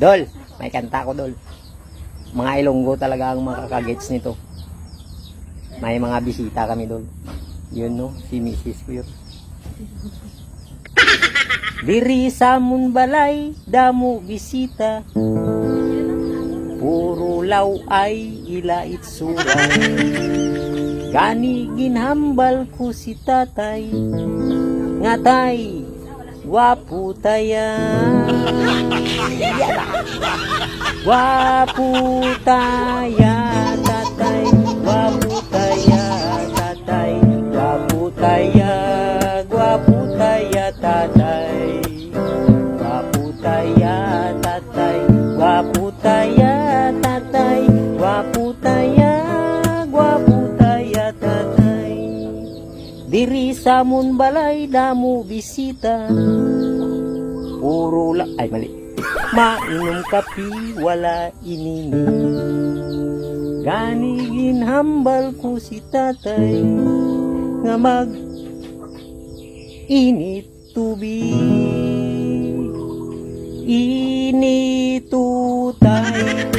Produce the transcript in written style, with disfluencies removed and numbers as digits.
Dol, may kanta ko, Dol. Mga Ilonggo talaga ang makakagets nito. May mga bisita kami, Dol. Yun, no? Si Mrs. ko yun. Diri sa mun balay, damo bisita. Puro law ay ilait suray. Gani ginhambal ko si tatay. Ngatay, wapo taya. Wapo taya, tatay. Wapo taya, tatay. Wapo taya, wapo taya, tatay. Wapo taya, tatay. Wapo taya, tatay. Wapo taya, wapo taya, tatay. Diri sa mun balay damo bisita. Puro ay mali. Mainom kapi wala inini. Gani ginhambal ko si tatay nga mag init tubig. Init tutay.